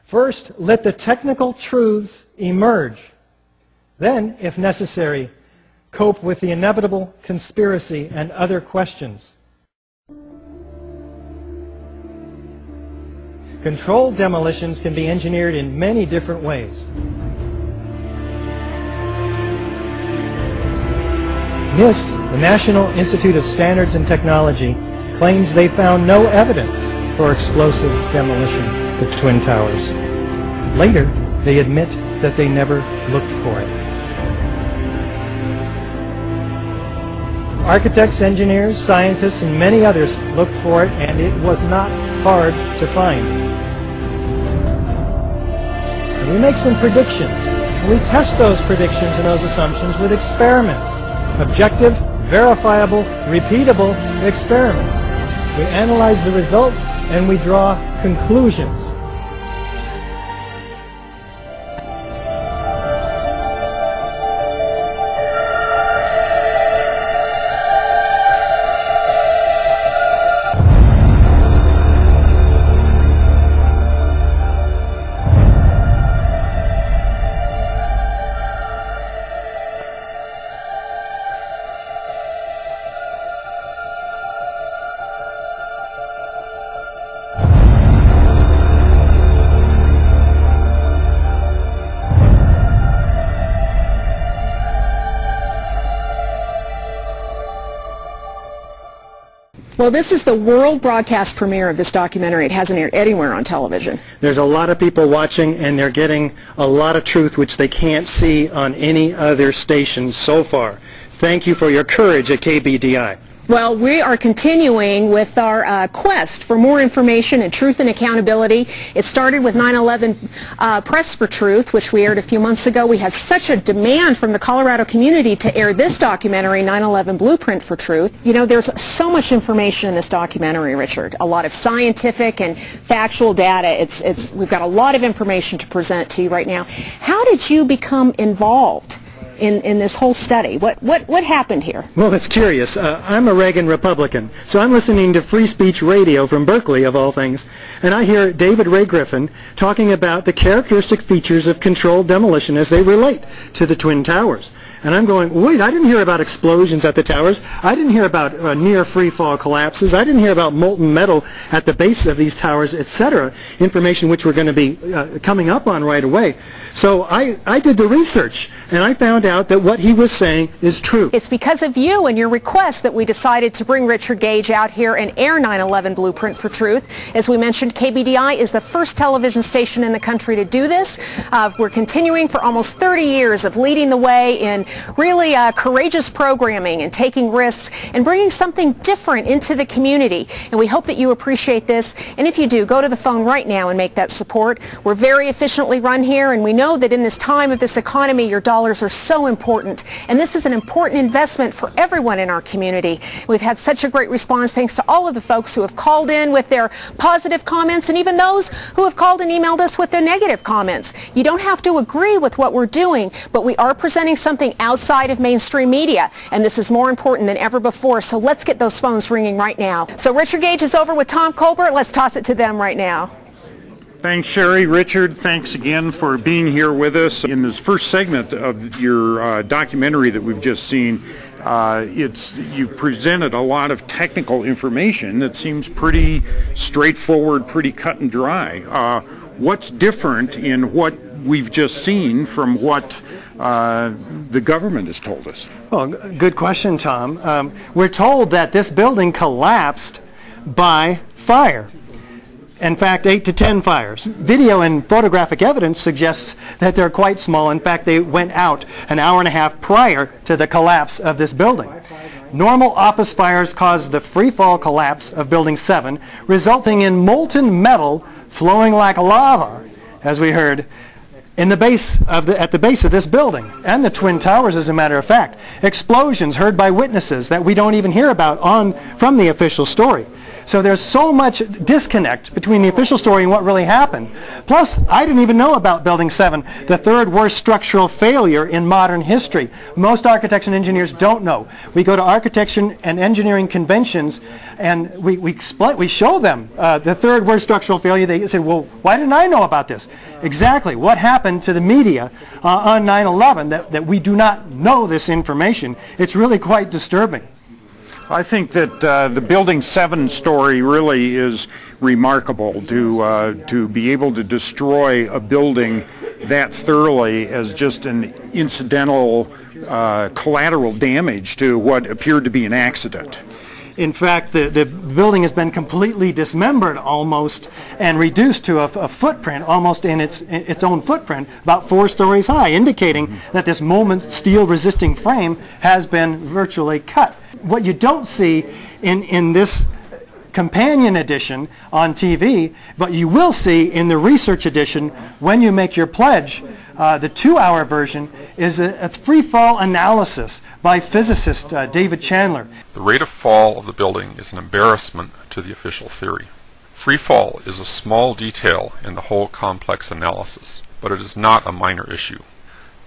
First, let the technical truths emerge. Then, if necessary, cope with the inevitable conspiracy and other questions. Controlled demolitions can be engineered in many different ways. NIST, the National Institute of Standards and Technology, claims they found no evidence for explosive demolition of Twin Towers. Later, they admit that they never looked for it. Architects, engineers, scientists, and many others looked for it, and it was not hard to find. And we make some predictions, and we test those predictions and those assumptions with experiments. Objective, verifiable, repeatable experiments. We analyze the results and we draw conclusions. Well, this is the world broadcast premiere of this documentary. It hasn't aired anywhere on television. There's a lot of people watching, and they're getting a lot of truth which they can't see on any other station so far. Thank you for your courage at KBDI. Well, we are continuing with our quest for more information and truth and accountability. It started with 9/11 Press for Truth, which we aired a few months ago. We had such a demand from the Colorado community to air this documentary, 9/11 Blueprint for Truth. You know, there's so much information in this documentary, Richard. A lot of scientific and factual data. We've got a lot of information to present to you right now. How did you become involved in this whole study? What happened here? Well, it's curious. I'm a Reagan Republican, so I'm listening to Free Speech Radio from Berkeley, of all things, and I hear David Ray Griffin talking about the characteristic features of controlled demolition as they relate to the Twin Towers. And I'm going, wait, I didn't hear about explosions at the towers. I didn't hear about near free-fall collapses. I didn't hear about molten metal at the base of these towers, etc., information which we're going to be coming up on right away. So I did the research, and I found out that what he was saying is true. It's because of you and your request that we decided to bring Richard Gage out here and air 9/11 Blueprint for Truth. As we mentioned, KBDI is the first television station in the country to do this. We're continuing for almost 30 years of leading the way in really courageous programming and taking risks and bringing something different into the community. And we hope that you appreciate this. And if you do, go to the phone right now and make that support. We're very efficiently run here, and we know that in this time of this economy, your dollars are so important. And this is an important investment for everyone in our community. We've had such a great response thanks to all of the folks who have called in with their positive comments, and even those who have called and emailed us with their negative comments. You don't have to agree with what we're doing, but we are presenting something outside of mainstream media, and this is more important than ever before. So let's get those phones ringing right now. So Richard Gage is over with Tom Colbert. Let's toss it to them right now. Thanks, Sherry. Richard, thanks again for being here with us. In this first segment of your documentary that we've just seen, you've presented a lot of technical information that seems pretty straightforward, pretty cut and dry. What's different in what we've just seen from what the government has told us? Well, good question, Tom. We're told that this building collapsed by fire. In fact, 8 to 10 fires. Video and photographic evidence suggests that they're quite small. In fact, they went out an hour and a half prior to the collapse of this building. Normal office fires caused the free-fall collapse of Building 7, resulting in molten metal flowing like lava, as we heard, at the base of this building, and the Twin Towers, as a matter of fact. Explosions heard by witnesses that we don't even hear about from the official story. So there's so much disconnect between the official story and what really happened. Plus, I didn't even know about Building 7, the third worst structural failure in modern history. Most architects and engineers don't know. We go to architecture and engineering conventions and we show them the third worst structural failure. They say, well, why didn't I know about this? Exactly. What happened to the media on 9/11 that we do not know this information? It's really quite disturbing. I think that the Building 7 story really is remarkable to be able to destroy a building that thoroughly as just an incidental collateral damage to what appeared to be an accident. In fact, the building has been completely dismembered almost and reduced to a footprint, almost in its own footprint, about 4 stories high, indicating that this molten steel resisting frame has been virtually cut. What you don't see in this companion edition on TV, but you will see in the research edition when you make your pledge. The 2-hour version is a free fall analysis by physicist David Chandler. The rate of fall of the building is an embarrassment to the official theory. Free fall is a small detail in the whole complex analysis, but it is not a minor issue.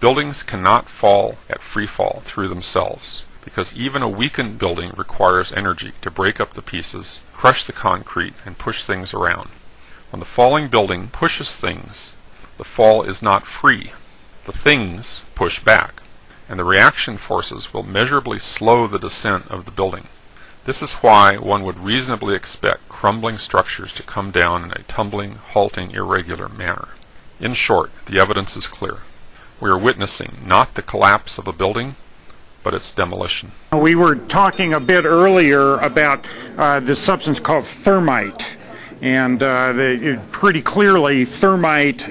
Buildings cannot fall at free fall through themselves, because even a weakened building requires energy to break up the pieces, crush the concrete, and push things around. When the falling building pushes things, the fall is not free. The things push back, and the reaction forces will measurably slow the descent of the building. This is why one would reasonably expect crumbling structures to come down in a tumbling, halting, irregular manner. In short, the evidence is clear. We are witnessing not the collapse of a building, but its demolition. We were talking a bit earlier about this substance called thermite, and pretty clearly thermite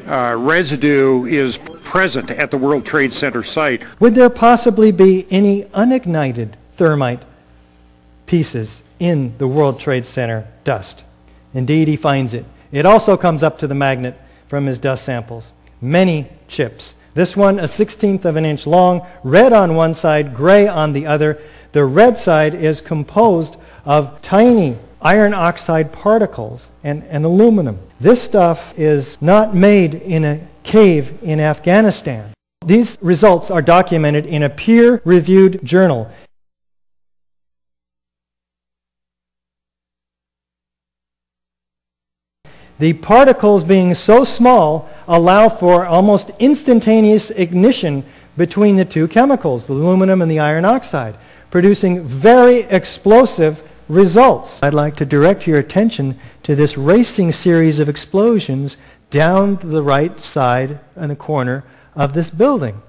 residue is present at the World Trade Center site. Would there possibly be any unignited thermite pieces in the World Trade Center dust? Indeed, he finds it. It also comes up to the magnet from his dust samples. Many chips. This one, 1/16 of an inch long, red on one side, gray on the other. The red side is composed of tiny iron oxide particles and aluminum. This stuff is not made in a cave in Afghanistan. These results are documented in a peer-reviewed journal. The particles being so small allow for almost instantaneous ignition between the two chemicals, the aluminum and the iron oxide, producing very explosive results. I'd like to direct your attention to this racing series of explosions down the right side in the corner of this building.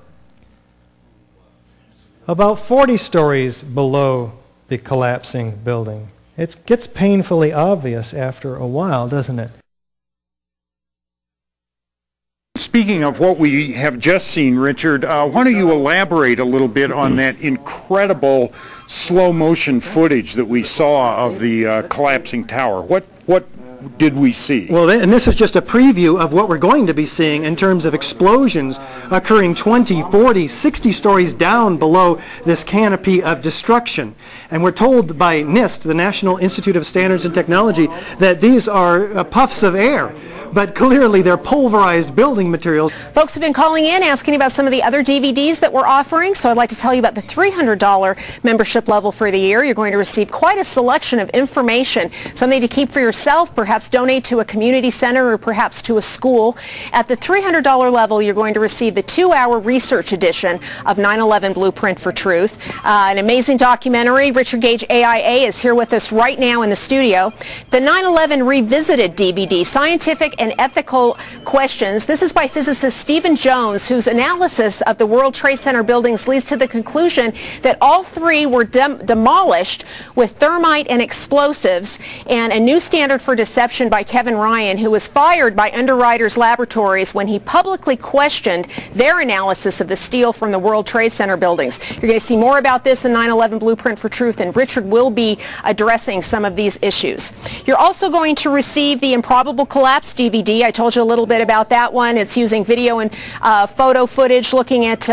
About 40 stories below the collapsing building. It gets painfully obvious after a while, doesn't it? Speaking of what we have just seen, Richard, why don't you elaborate a little bit on that incredible slow motion footage that we saw of the collapsing tower? What did we see? Well, and this is just a preview of what we're going to be seeing in terms of explosions occurring 20, 40, 60 stories down below this canopy of destruction. And we're told by NIST, the National Institute of Standards and Technology, that these are puffs of air. But clearly they're pulverized building materials. Folks have been calling in asking about some of the other DVDs that we're offering, so I'd like to tell you about the $300 membership level for the year. You're going to receive quite a selection of information, something to keep for yourself, perhaps donate to a community center or perhaps to a school. At the $300 level, you're going to receive the 2-hour research edition of 9/11 Blueprint for Truth. An amazing documentary. Richard Gage AIA is here with us right now in the studio. The 9/11 Revisited DVD, Scientific and Ethical Questions. This is by physicist Stephen Jones, whose analysis of the World Trade Center buildings leads to the conclusion that all 3 were demolished with thermite and explosives, and a new standard for deception by Kevin Ryan, who was fired by Underwriters Laboratories when he publicly questioned their analysis of the steel from the World Trade Center buildings. You're going to see more about this in 9/11 Blueprint for Truth, and Richard will be addressing some of these issues. You're also going to receive the Improbable Collapse DVD. I told you a little bit about that one. It's using video and photo footage looking at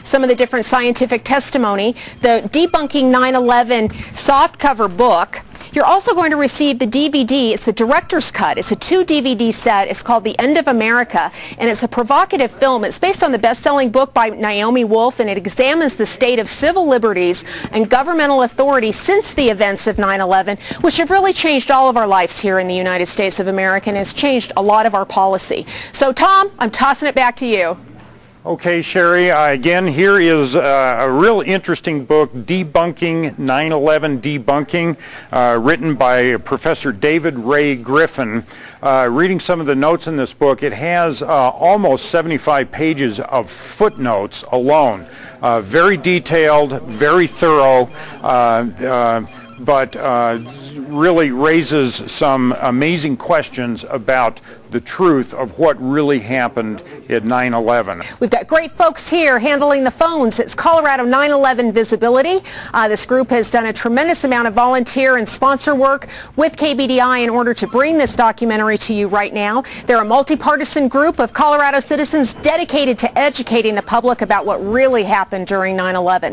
some of the different scientific testimony. The Debunking 9/11 softcover book You're also going to receive the DVD. It's the director's cut. It's a 2-DVD set. It's called The End of America, and it's a provocative film. It's based on the best-selling book by Naomi Wolf, and it examines the state of civil liberties and governmental authority since the events of 9/11, which have really changed all of our lives here in the United States of America and has changed a lot of our policy. So, Tom, I'm tossing it back to you. Okay, Sherry, again, here is a real interesting book, Debunking 9/11 Debunking, written by Professor David Ray Griffin. Reading some of the notes in this book, it has almost 75 pages of footnotes alone. Very detailed, very thorough, but really raises some amazing questions about the truth of what really happened at 9/11. We've got great folks here handling the phones. It's Colorado 9/11 Visibility. This group has done a tremendous amount of volunteer and sponsor work with KBDI in order to bring this documentary to you right now. They're a multi-partisan group of Colorado citizens dedicated to educating the public about what really happened during 9/11.